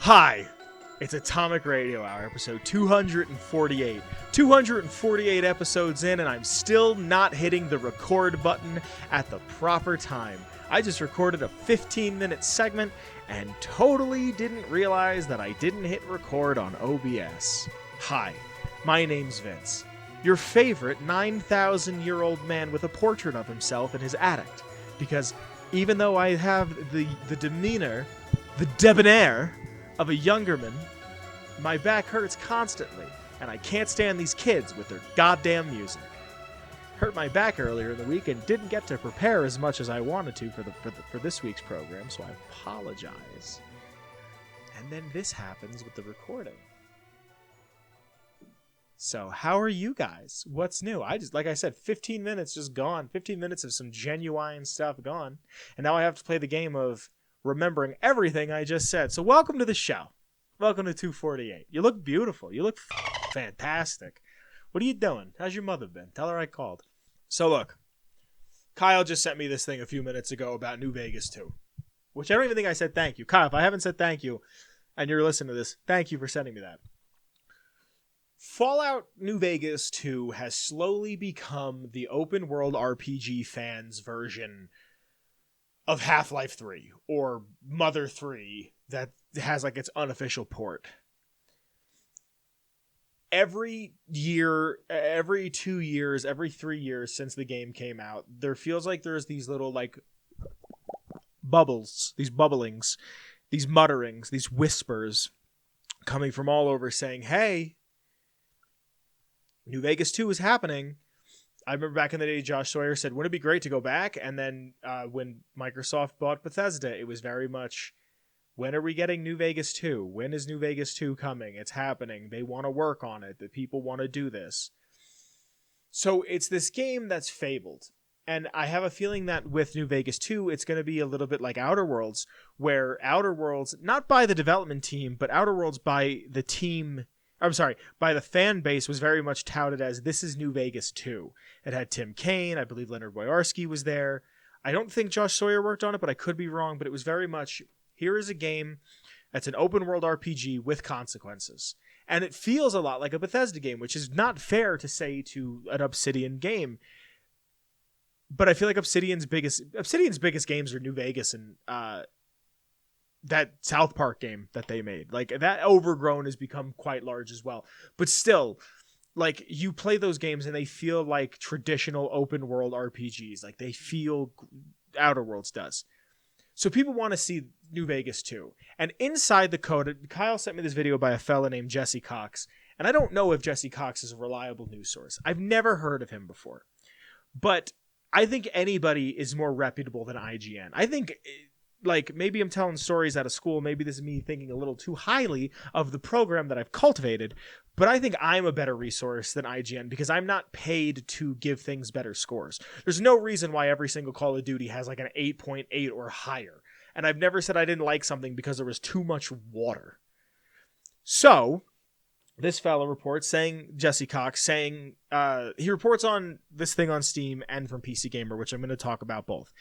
Hi, it's Atomic Radio Hour, episode 248. 248 episodes in, and I'm still not hitting the record button at the proper time. I just recorded a 15-minute segment and totally didn't realize that I didn't hit record on OBS. Hi, my name's Vince, your favorite 9,000-year-old man with a portrait of himself in his attic, because even though I have the demeanor, the debonair of a younger man, my back hurts constantly, and I can't stand these kids with their goddamn music. Hurt my back earlier in the week and didn't get to prepare as much as I wanted to for this week's program, so I apologize. And then this happens with the recording. So how are you guys? What's new? Like I said, 15 minutes just gone. 15 minutes of some genuine stuff gone. And now I have to play the game of remembering everything I just said. So welcome to the show. Welcome to 248. You look beautiful. You look fantastic. What are you doing? How's your mother been? Tell her I called. So look, Kyle just sent me this thing a few minutes ago about New Vegas 2, which I don't even think I said thank you. Kyle, if I haven't said thank you and you're listening to this, thank you for sending me that. Fallout New Vegas 2 has slowly become the open world RPG fans' version of Half-Life 3 or Mother 3 that has like its unofficial port. Every year, every 2 years, every 3 years since the game came out, there feels like there's these little like bubbles, these bubblings, these mutterings, these whispers coming from all over saying, hey, New Vegas 2 is happening. I remember back in the day, Josh Sawyer said, wouldn't it be great to go back? And then when Microsoft bought Bethesda, it was very much, when are we getting New Vegas 2? When is New Vegas 2 coming? It's happening. They want to work on it. The people want to do this. So it's this game that's fabled. And I have a feeling that with New Vegas 2, it's going to be a little bit like Outer Worlds, where Outer Worlds, not by the development team, but Outer Worlds by the team... by the fan base was very much touted as this is New Vegas 2. It had Tim Kaine, I believe Leonard Boyarsky was there. I don't think Josh Sawyer worked on it, but I could be wrong, but it was very much, here is a game that's an open world RPG with consequences. And it feels a lot like a Bethesda game, which is not fair to say to an Obsidian game. But I feel like Obsidian's biggest games are New Vegas and that South Park game that they made. Like, that Overgrown has become quite large as well. But still, like, you play those games and they feel like traditional open world RPGs. Like, they feel Outer Worlds does. So people want to see New Vegas 2. And inside the code, Kyle sent me this video by a fella named Jesse Cox. And I don't know if Jesse Cox is a reliable news source. I've never heard of him before. But I think anybody is more reputable than IGN. I think... like, maybe I'm telling stories out of school. Maybe this is me thinking a little too highly of the program that I've cultivated. But I think I'm a better resource than IGN because I'm not paid to give things better scores. There's no reason why every single Call of Duty has like an 8.8 or higher. And I've never said I didn't like something because there was too much water. So, this fellow reports saying, Jesse Cox, saying, he reports on this thing on Steam and from PC Gamer, which I'm going to talk about both.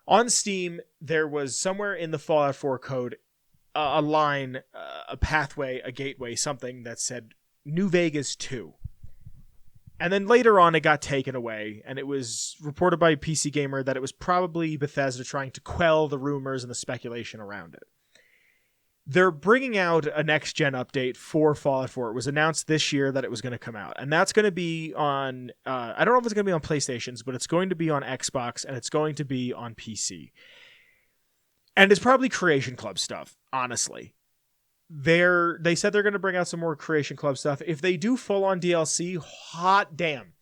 On Steam, there was somewhere in the Fallout 4 code a line, a pathway, a gateway, something that said New Vegas 2. And then later on, it got taken away, and it was reported by PC Gamer that it was probably Bethesda trying to quell the rumors and the speculation around it. They're bringing out a next-gen update for Fallout 4. It was announced this year that it was going to come out. And that's going to be on... I don't know if it's going to be on PlayStations, but it's going to be on Xbox, and it's going to be on PC. And it's probably Creation Club stuff, honestly. They said they're going to bring out some more Creation Club stuff. If they do full-on DLC, hot damn.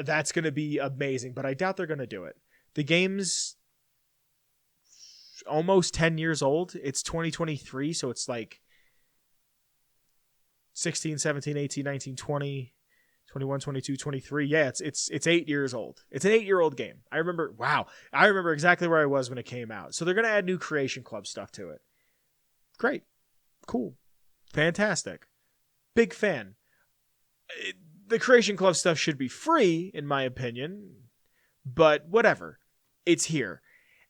That's going to be amazing, but I doubt they're going to do it. The game's almost 10 years old. It's 2023, so it's like 16, 17, 18, 19, 20, 21, 22, 23. Yeah, it's 8 years old. It's an 8-year-old game. I remember exactly where I was when it came out. So they're going to add new Creation Club stuff to it. Great. Cool. Fantastic. Big fan. The Creation Club stuff should be free, in my opinion, but whatever. It's here.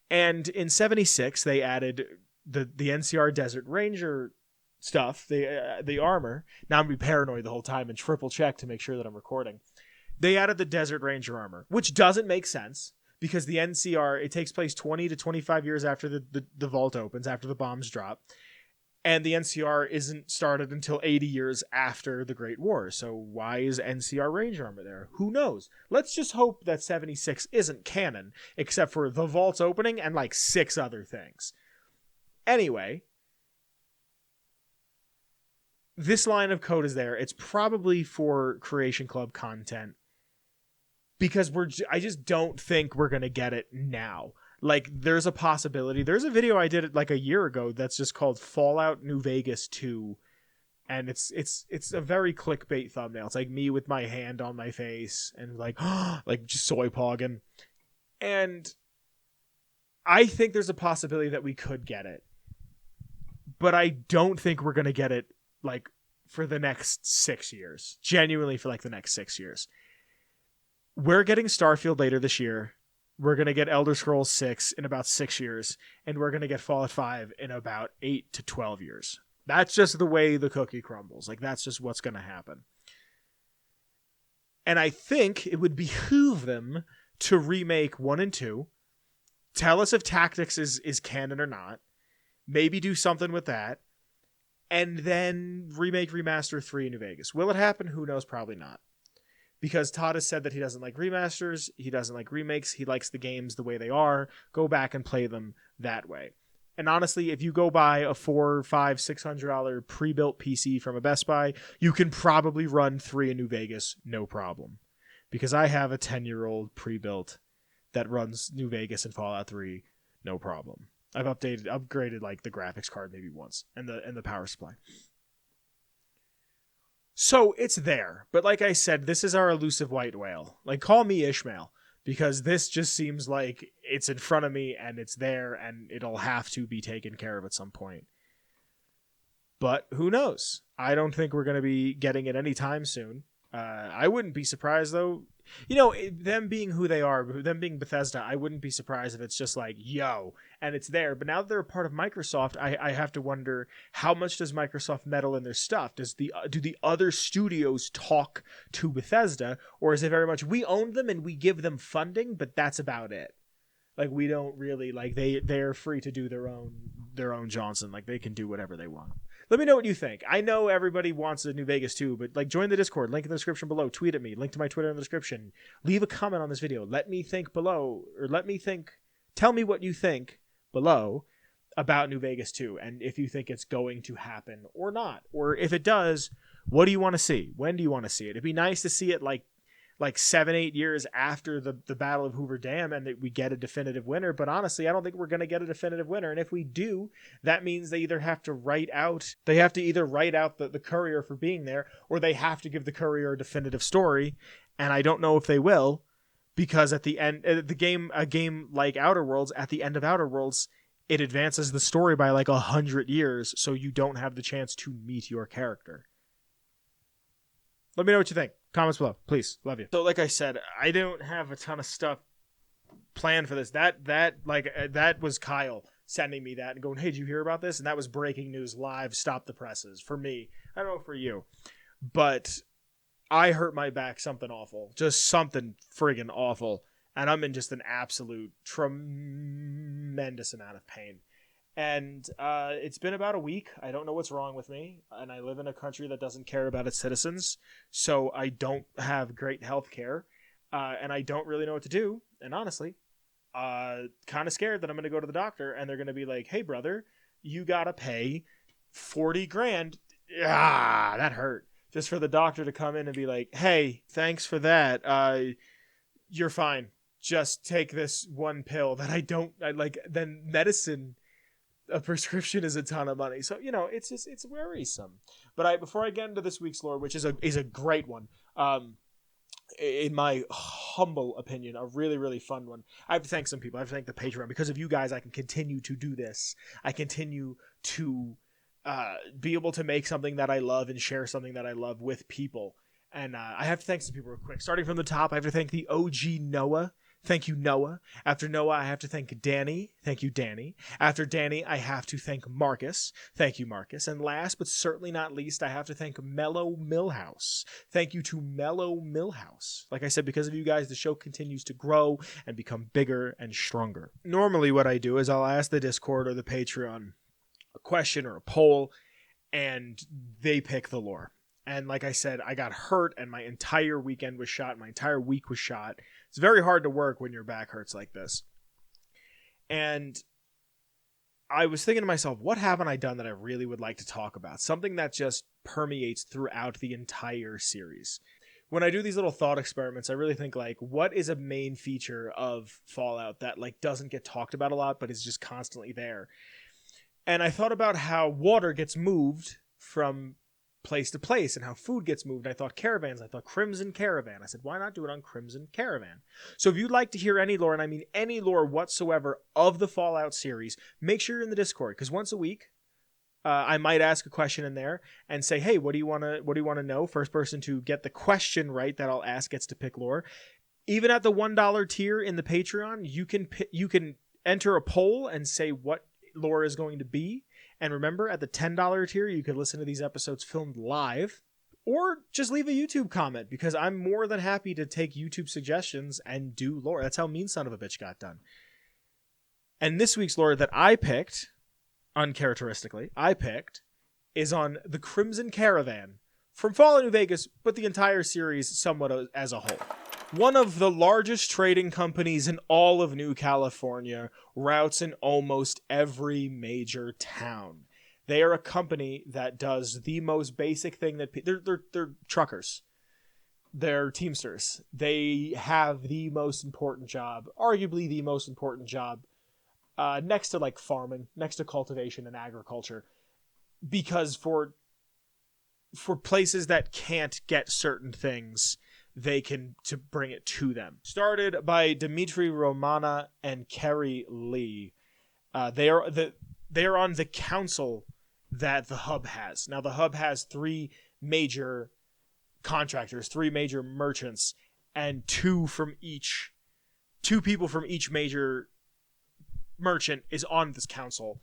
And in 76, they added the NCR Desert Ranger stuff, the armor. Now I'm gonna be paranoid the whole time and triple check to make sure that I'm recording. They added the Desert Ranger armor, which doesn't make sense because the NCR, it takes place 20 to 25 years after the vault opens, after the bombs drop. And the NCR isn't started until 80 years after the Great War. So why is NCR Ranger armor there? Who knows? Let's just hope that 76 isn't canon, except for the vault's opening and like 6 other things. Anyway, this line of code is there. It's probably for Creation Club content because I just don't think we're going to get it now. Like, there's a possibility. There's a video I did like a year ago that's just called Fallout New Vegas 2, and it's a very clickbait thumbnail. It's like me with my hand on my face and like like just soy pogging. And I think there's a possibility that we could get it, but I don't think we're gonna get it like for the next 6 years. Genuinely, for like the next 6 years. We're getting Starfield later this year. We're going to get Elder Scrolls 6 in about 6 years. And we're going to get Fallout 5 in about 8 to 12 years. That's just the way the cookie crumbles. Like, that's just what's going to happen. And I think it would behoove them to remake 1 and 2. Tell us if Tactics is canon or not. Maybe do something with that. And then remake Remaster 3 in New Vegas. Will it happen? Who knows? Probably not. Because Todd has said that he doesn't like remasters, he doesn't like remakes, he likes the games the way they are. Go back and play them that way. And honestly, if you go buy a $400, $500, $600 pre-built PC from a Best Buy, you can probably run 3 in New Vegas, no problem. Because I have a 10-year-old pre-built that runs New Vegas and Fallout 3, no problem. I've upgraded like the graphics card maybe once, and the power supply. So it's there. But like I said, this is our elusive white whale. Like, call me Ishmael, because this just seems like it's in front of me and it's there and it'll have to be taken care of at some point. But who knows? I don't think we're going to be getting it anytime soon. I wouldn't be surprised, though. You know, them being who they are, them being Bethesda, I wouldn't be surprised if it's just like, yo, and it's there. But now that they're a part of Microsoft, I have to wonder, how much does Microsoft meddle in their stuff? Do the other studios talk to Bethesda? Or is it very much, we own them and we give them funding, but that's about it? Like, we don't really, like, they're free to do their own Johnson. Like, they can do whatever they want. Let me know what you think. I know everybody wants a New Vegas too, but like, join the Discord. Link in the description below. Tweet at me. Link to my Twitter in the description. Leave a comment on this video. Let me think below, or tell me what you think below about New Vegas 2, and if you think it's going to happen or not. Or if it does, what do you want to see? When do you want to see it? It'd be nice to see it like 7-8 years after the Battle of Hoover Dam and that we get a definitive winner. But honestly, I don't think we're going to get a definitive winner. And if we do, that means they either have to write out the courier for being there, or they have to give the courier a definitive story. And I don't know if they will, because at the end, a game like Outer Worlds, at the end of Outer Worlds, it advances the story by like 100 years. So you don't have the chance to meet your character. Let me know what you think. Comments below, please. Love you. So, like I said, I don't have a ton of stuff planned for this. That was Kyle sending me that and going, "Hey, did you hear about this?" And that was breaking news live. Stop the presses for me. I don't know for you, but I hurt my back something awful, just something friggin' awful, and I'm in just an absolute tremendous amount of pain. And it's been about a week. I don't know what's wrong with me. And I live in a country that doesn't care about its citizens. So I don't have great health care. And I don't really know what to do. And honestly, kind of scared that I'm going to go to the doctor and they're going to be like, "Hey, brother, you got to pay 40 grand. That hurt. Just for the doctor to come in and be like, "Hey, thanks for that. You're fine. Just take this one pill that I like." Then medicine, a prescription is a ton of money. So, you know, it's worrisome. But before I get into this week's lore, which is a great one, in my humble opinion, a really, really fun one. I have to thank some people. I have to thank the Patreon. Because of you guys, I can continue to do this. I continue to be able to make something that I love and share something that I love with people. And I have to thank some people real quick. Starting from the top, I have to thank the OG Noah. Thank you, Noah. After Noah, I have to thank Danny. Thank you, Danny. After Danny, I have to thank Marcus. Thank you, Marcus. And last but certainly not least, I have to thank Mellow Millhouse. Thank you to Mellow Millhouse. Like I said, because of you guys, the show continues to grow and become bigger and stronger. Normally what I do is I'll ask the Discord or the Patreon a question or a poll, and they pick the lore. And like I said, I got hurt and my entire weekend was shot. My entire week was shot. It's very hard to work when your back hurts like this. And I was thinking to myself, what haven't I done that I really would like to talk about? Something that just permeates throughout the entire series. When I do these little thought experiments, I really think like, what is a main feature of Fallout that like doesn't get talked about a lot, but is just constantly there? And I thought about how water gets moved from place to place and how food gets moved. I thought caravans. I thought Crimson Caravan. I said, why not do it on Crimson Caravan? So if you'd like to hear any lore, and I mean any lore whatsoever of the Fallout series, make sure you're in the Discord, because once a week, I might ask a question in there and say, hey, what do you want to know? First person to get the question right that I'll ask gets to pick lore. Even at the $1 tier in the Patreon, you can enter a poll and say what lore is going to be. And remember, at the $10 tier, you could listen to these episodes filmed live, or just leave a YouTube comment, because I'm more than happy to take YouTube suggestions and do lore. That's how Mean Son of a Bitch got done. And this week's lore that I picked, uncharacteristically, is on the Crimson Caravan from Fallout New Vegas, but the entire series somewhat as a whole. One of the largest trading companies in all of New California routes in almost every major town. They are a company that does the most basic thing that they're truckers. They're teamsters. They have the most important job, arguably the most important job, next to like farming, next to cultivation and agriculture, because for places that can't get certain things, they can to bring it to them. Started by Dimitri Romana and Kerry Lee. They are on the council that the Hub has. Now the Hub has 3 major contractors, 3 major merchants, and 2 people from each major merchant is on this council.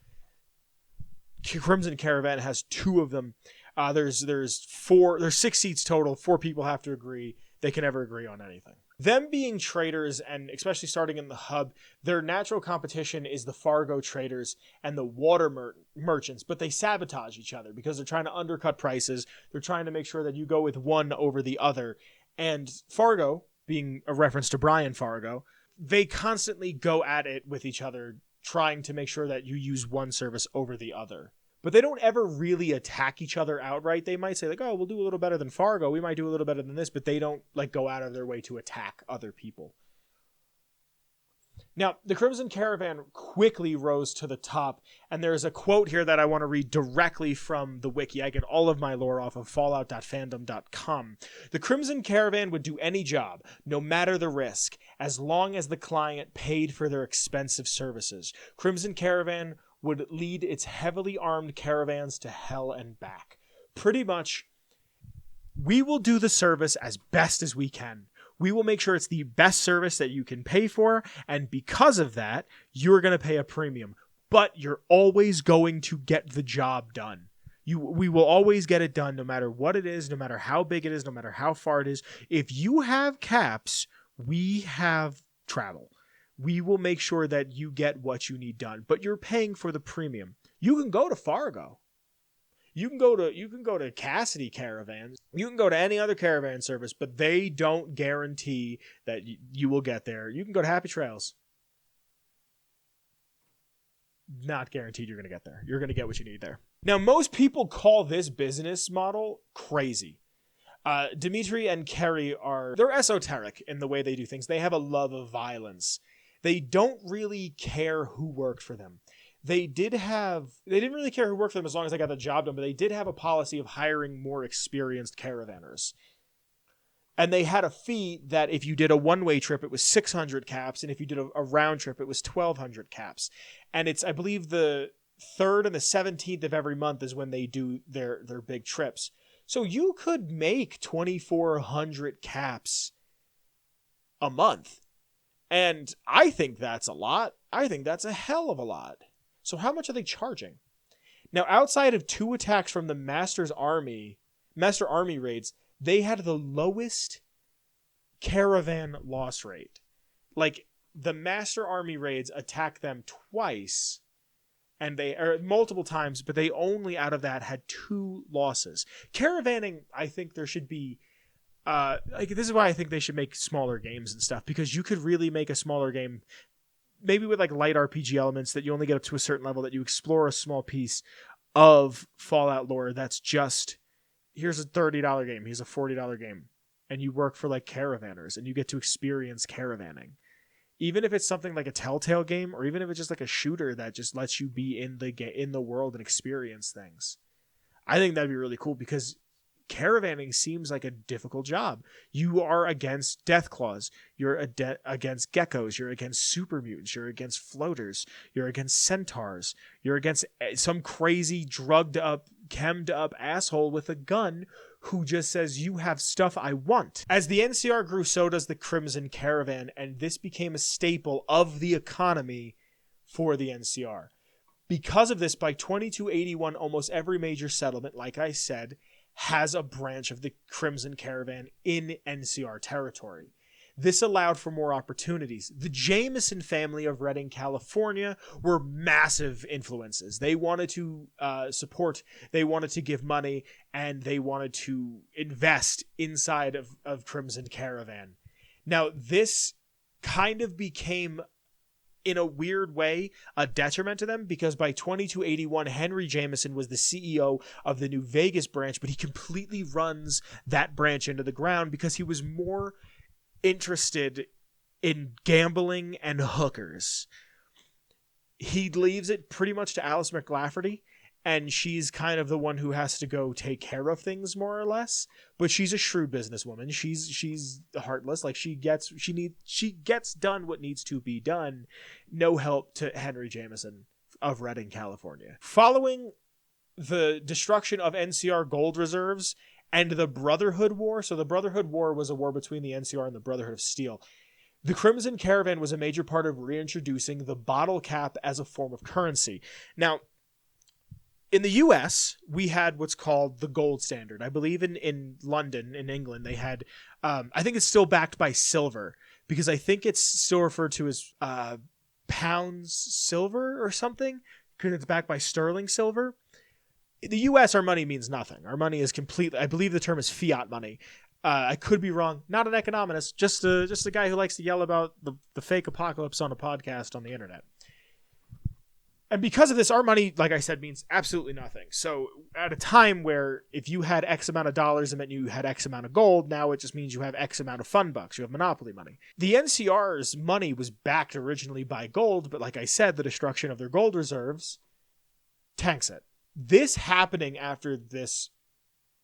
Crimson Caravan has 2 of them. There's 6 seats total. 4 people have to agree. They can never agree on anything. Them being traders, and especially starting in the Hub, their natural competition is the Fargo traders and the water merchants, but they sabotage each other because they're trying to undercut prices. They're trying to make sure that you go with one over the other. And Fargo, being a reference to Brian Fargo, they constantly go at it with each other, trying to make sure that you use one service over the other. But they don't ever really attack each other outright. They might say like, oh, we'll do a little better than Fargo. We might do a little better than this, but they don't like go out of their way to attack other people. Now, the Crimson Caravan quickly rose to the top, and there's a quote here that I want to read directly from the wiki. I get all of my lore off of fallout.fandom.com. The Crimson Caravan would do any job, no matter the risk, as long as the client paid for their expensive services. Crimson Caravan would lead its heavily armed caravans to hell and back. Pretty much, we will do the service as best as we can. We will make sure it's the best service that you can pay for, and because of that, you're going to pay a premium. But you're always going to get the job done. We will always get it done, no matter what it is, no matter how big it is, no matter how far it is. If you have caps, we have travel. We will make sure that you get what you need done, but you're paying for the premium. You can go to Fargo. You can go to Cassidy Caravans. You can go to any other caravan service, but they don't guarantee that you will get there. You can go to Happy Trails. Not guaranteed you're going to get there. You're going to get what you need there. Now, most people call this business model crazy. Dimitri and Kerry they're esoteric in the way they do things. They have a love of violence. They don't really care who worked for them. They didn't really care who worked for them as long as they got the job done, but they did have a policy of hiring more experienced caravanners. And they had a fee that if you did a one-way trip, it was 600 caps, and if you did a round trip, it was 1,200 caps. And it's, I believe, the 3rd and the 17th of every month is when they do their big trips. So you could make 2,400 caps a month. And I think that's a lot. I think that's a hell of a lot. So how much are they charging? Now, outside of 2 attacks from the Master Army raids, they had the lowest caravan loss rate. Like, the Master Army raids attacked them twice, and multiple times, but they only out of that had 2 losses. Caravanning, I think there should be this is why I think they should make smaller games and stuff, because you could really make a smaller game, maybe with like light RPG elements that you only get up to a certain level, that you explore a small piece of Fallout lore that's just, here's a $30 game, here's a $40 game, and you work for like caravanners and you get to experience caravanning. Even if it's something like a Telltale game, or even if it's just like a shooter that just lets you be in the world and experience things. I think that'd be really cool, because caravanning seems like a difficult job. You are against Deathclaws, you're against geckos, you're against super mutants, you're against floaters, you're against centaurs, you're against some crazy drugged up, chemmed up asshole with a gun who just says, you have stuff I want. As the NCR grew, so does the Crimson Caravan, and this became a staple of the economy for the NCR. Because of this, by 2281, almost every major settlement, like I said, has a branch of the Crimson Caravan in NCR territory. This allowed for more opportunities. The Jameson family of Redding, California were massive influences. They wanted to support, they wanted to give money, and they wanted to invest inside of Crimson Caravan. Now, this kind of became, in a weird way, a detriment to them, because by 2281, Henry Jameson was the CEO of the New Vegas branch, but he completely runs that branch into the ground because he was more interested in gambling and hookers. He leaves it pretty much to Alice McLafferty, and she's kind of the one who has to go take care of things, more or less. But she's a shrewd businesswoman. She's heartless. Like, she gets done what needs to be done. No help to Henry Jameson of Redding, California. Following the destruction of NCR gold reserves and the Brotherhood War, so the Brotherhood War was a war between the NCR and the Brotherhood of Steel, the Crimson Caravan was a major part of reintroducing the bottle cap as a form of currency. Now, in the US, we had what's called the gold standard. I believe in London, in England, they had, I think it's still backed by silver, because I think it's still referred to as pounds silver or something, because it's backed by sterling silver. In the US, our money means nothing. Our money is completely, I believe the term is fiat money. I could be wrong. Not an economist, just a guy who likes to yell about the fake apocalypse on a podcast on the internet. And because of this, our money, like I said, means absolutely nothing. So at a time where if you had X amount of dollars, it meant you had X amount of gold. Now it just means you have X amount of fun bucks. You have monopoly money. The NCR's money was backed originally by gold, but like I said, the destruction of their gold reserves tanks it. This happening after this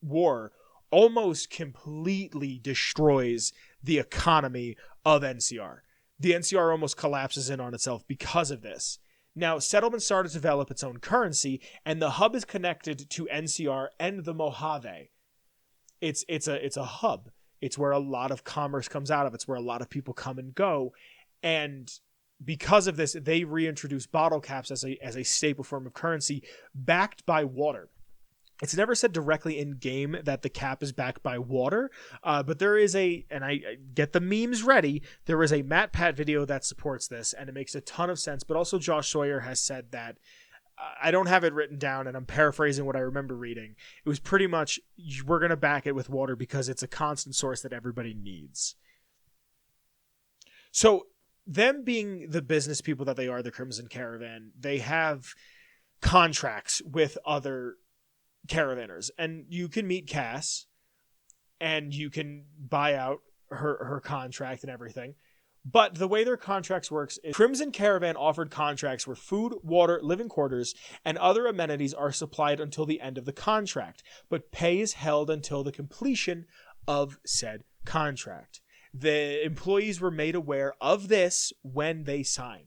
war almost completely destroys the economy of NCR. The NCR almost collapses in on itself because of this. Now, settlement started to develop its own currency, and the hub is connected to NCR and the Mojave. It's a hub. It's where a lot of commerce comes out of. It's where a lot of people come and go. And because of this, they reintroduce bottle caps as a staple form of currency, backed by water. It's never said directly in game that the cap is backed by water, but there is and I get the memes ready, there is a MatPat video that supports this, and it makes a ton of sense. But also Josh Sawyer has said that, I don't have it written down, and I'm paraphrasing what I remember reading. It was pretty much, we're going to back it with water because it's a constant source that everybody needs. So them being the business people that they are, the Crimson Caravan, they have contracts with other caravanners, and you can meet Cass and you can buy out her contract and everything. But the way their contracts works is Crimson Caravan offered contracts where food, water, living quarters, and other amenities are supplied until the end of the contract, but pay is held until the completion of said contract. The employees were made aware of this when they sign.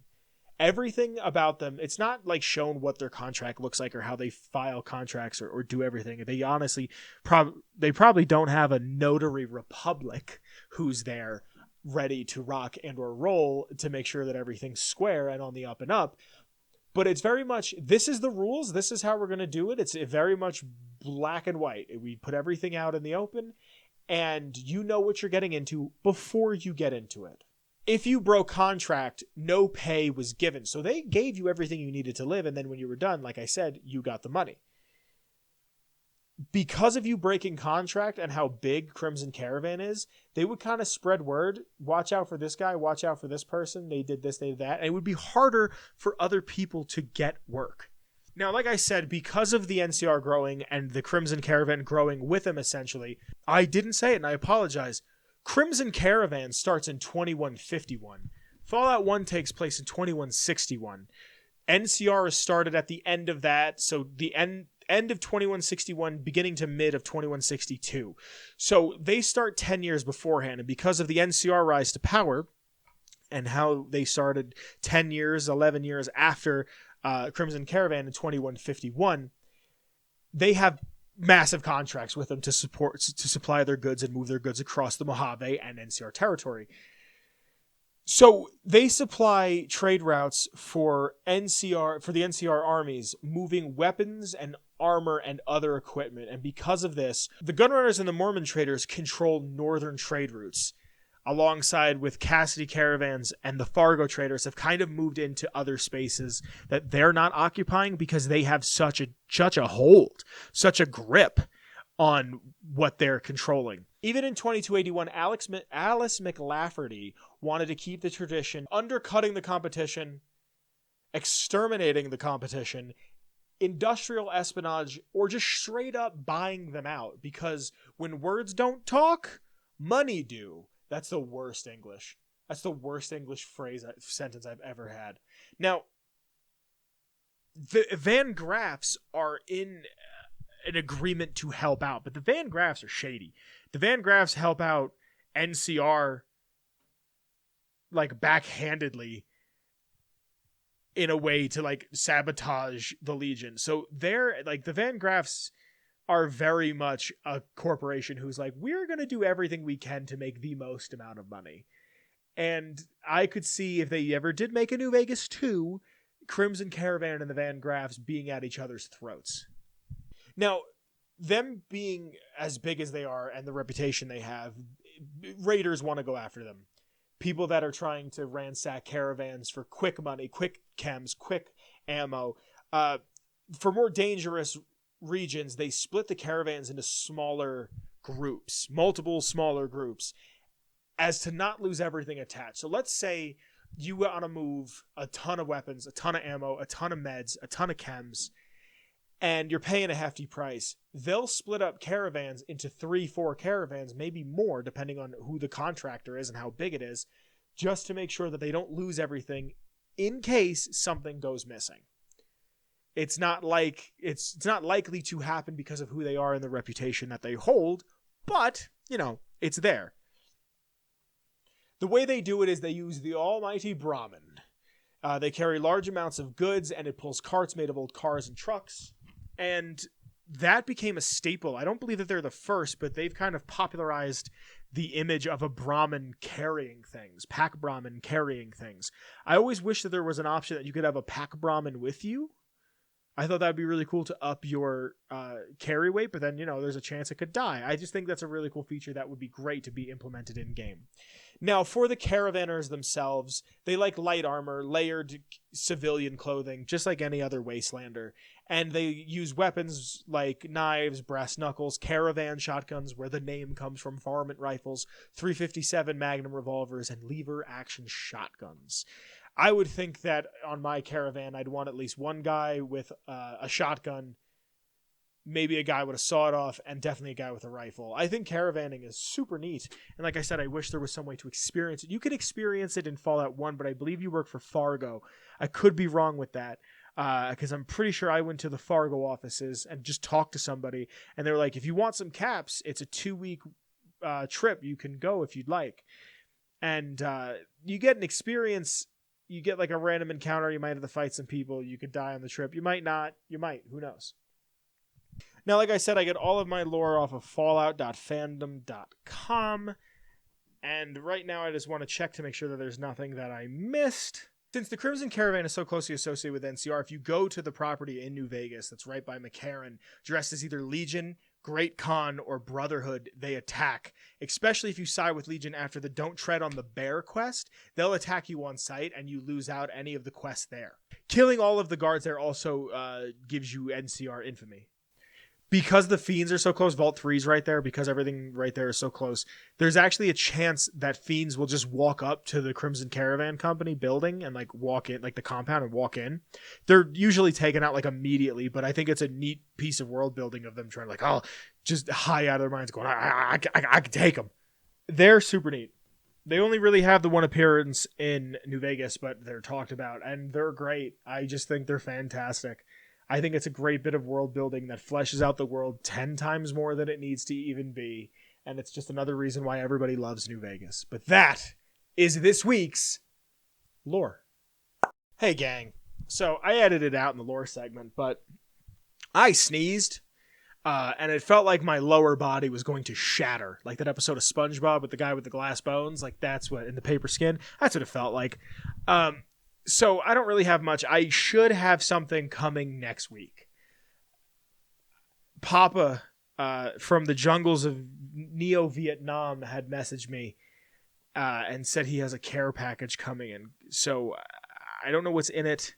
Everything about them, it's not like shown what their contract looks like or how they file contracts or do everything. They honestly, they probably don't have a notary republic who's there ready to rock and or roll to make sure that everything's square and on the up and up. But it's very much, this is the rules, this is how we're going to do it. It's very much black and white. We put everything out in the open, and you know what you're getting into before you get into it. If you broke contract, no pay was given. So they gave you everything you needed to live, and then when you were done, like I said, you got the money. Because of you breaking contract and how big Crimson Caravan is, they would kind of spread word. Watch out for this guy. Watch out for this person. They did this, they did that. And it would be harder for other people to get work. Now, like I said, because of the NCR growing and the Crimson Caravan growing with them, essentially, I didn't say it and I apologize. Crimson Caravan starts in 2151. Fallout 1 takes place in 2161. NCR is started at the end of that, so the end of 2161, beginning to mid of 2162. So they start 10 years beforehand, and because of the NCR rise to power and how they started 10 years, 11 years after Crimson Caravan in 2151, they have massive contracts with them to supply their goods and move their goods across the Mojave and NCR territory. So they supply trade routes for the NCR armies, moving weapons and armor and other equipment. And because of this, the Gunrunners and the Mormon traders control northern trade routes, alongside with Cassidy caravans, and the Fargo traders have kind of moved into other spaces that they're not occupying because they have such a hold, such a grip on what they're controlling. Even in 2281, Alice McLafferty wanted to keep the tradition, undercutting the competition, exterminating the competition, industrial espionage, or just straight up buying them out. Because when words don't talk, money do. That's the worst English. That's the worst English sentence I've ever had. Now, the Van Graffs are in an agreement to help out, but the Van Graffs are shady. The Van Graffs help out NCR like backhandedly in a way to like sabotage the Legion. So they're like, the Van Graffs are very much a corporation who's like, we're going to do everything we can to make the most amount of money. And I could see if they ever did make a New Vegas 2, Crimson Caravan and the Van Graffs being at each other's throats. Now, them being as big as they are and the reputation they have, raiders want to go after them. People that are trying to ransack caravans for quick money, quick chems, quick ammo. For more dangerous regions, they split the caravans into smaller groups, multiple smaller groups, as to not lose everything attached. So let's say you want to move a ton of weapons, a ton of ammo, a ton of meds, a ton of chems, and you're paying a hefty price. They'll split up caravans into 3-4 caravans, maybe more, depending on who the contractor is and how big it is, just to make sure that they don't lose everything in case something goes missing. It's not likely to happen because of who they are and the reputation that they hold, but, it's there. The way they do it is they use the almighty Brahmin. They carry large amounts of goods, and it pulls carts made of old cars and trucks. And that became a staple. I don't believe that they're the first, but they've kind of popularized the image of a Brahmin carrying things, pack Brahmin carrying things. I always wish that there was an option that you could have a pack Brahmin with you. I thought that would be really cool to up your carry weight, but then, there's a chance it could die. I just think that's a really cool feature that would be great to be implemented in game. Now, for the caravanners themselves, they like light armor, layered civilian clothing, just like any other Wastelander. And they use weapons like knives, brass knuckles, caravan shotguns, where the name comes from, varmint rifles, 357 Magnum revolvers, and lever action shotguns. I would think that on my caravan, I'd want at least one guy with a shotgun, maybe a guy with a sawed-off, and definitely a guy with a rifle. I think caravanning is super neat. And like I said, I wish there was some way to experience it. You could experience it in Fallout 1, but I believe you work for Fargo. I could be wrong with that, because I'm pretty sure I went to the Fargo offices and just talked to somebody, and they were like, if you want some caps, it's a 2-week trip. You can go if you'd like. And you get an experience. You get like a random encounter. You might have to fight some people. You could die on the trip. You might not. You might. Who knows? Now, like I said, I get all of my lore off of fallout.fandom.com. And right now I just want to check to make sure that there's nothing that I missed. Since the Crimson Caravan is so closely associated with NCR, if you go to the property in New Vegas that's right by McCarran, dressed as either Legion, Great Khan, or Brotherhood, they attack. Especially if you side with Legion after the Don't Tread on the Bear quest, they'll attack you on sight and you lose out any of the quests there. Killing all of the guards there also gives you NCR infamy. Because the Fiends are so close, Vault 3's right there, because everything right there is so close, there's actually a chance that Fiends will just walk up to the Crimson Caravan Company building and like walk in, like the compound, and walk in. They're usually taken out like immediately, but I think it's a neat piece of world building of them trying to like, oh, just high out of their minds going, I can take them. They're super neat. They only really have the one appearance in New Vegas, but they're talked about, and they're great. I just think they're fantastic. I think it's a great bit of world building that fleshes out the world 10 times more than it needs to even be. And it's just another reason why everybody loves New Vegas. But that is this week's lore. Hey, gang. So I edited out in the lore segment, but I sneezed. And it felt like my lower body was going to shatter. Like that episode of SpongeBob with the guy with the glass bones. Like that's what, in the paper skin. That's what it felt like. So I don't really have much. I should have something coming next week. Papa from the jungles of Neo-Vietnam had messaged me and said he has a care package coming in. So I don't know what's in it.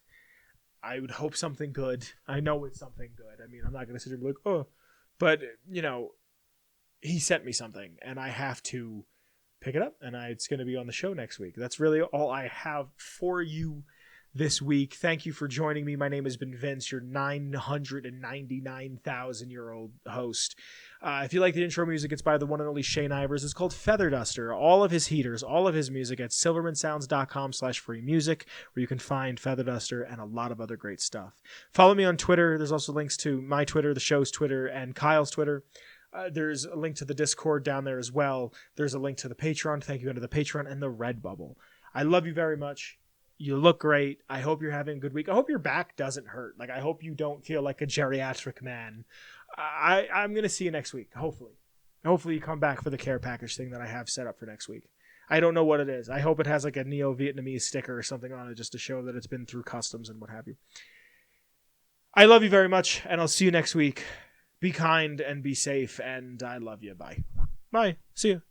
I would hope something good. I know it's something good. I mean, I'm not going to sit here and be like, oh. But, you know, he sent me something, and I have to pick it up, and it's going to be on the show next week. That's really all I have for you this week. Thank you for joining me. My name has been Vince, your 999,000-year-old host. If you like the intro music, it's by the one and only Shane Ivers. It's called Feather Duster. All of his heaters, all of his music at silvermansounds.com/free music, where you can find Feather Duster and a lot of other great stuff. Follow me on Twitter. There's also links to my Twitter, the show's Twitter, and Kyle's Twitter. There's a link to the Discord down there as well. There's a link to the Patreon. Thank you to the Patreon and the Redbubble. I love you very much. You look great. I hope you're having a good week. I hope your back doesn't hurt. Like, I hope you don't feel like a geriatric man. I'm going to see you next week, hopefully. Hopefully you come back for the care package thing that I have set up for next week. I don't know what it is. I hope it has like a Neo-Vietnamese sticker or something on it just to show that it's been through customs and what have you. I love you very much, and I'll see you next week. Be kind and be safe, and I love you. Bye. Bye. See you.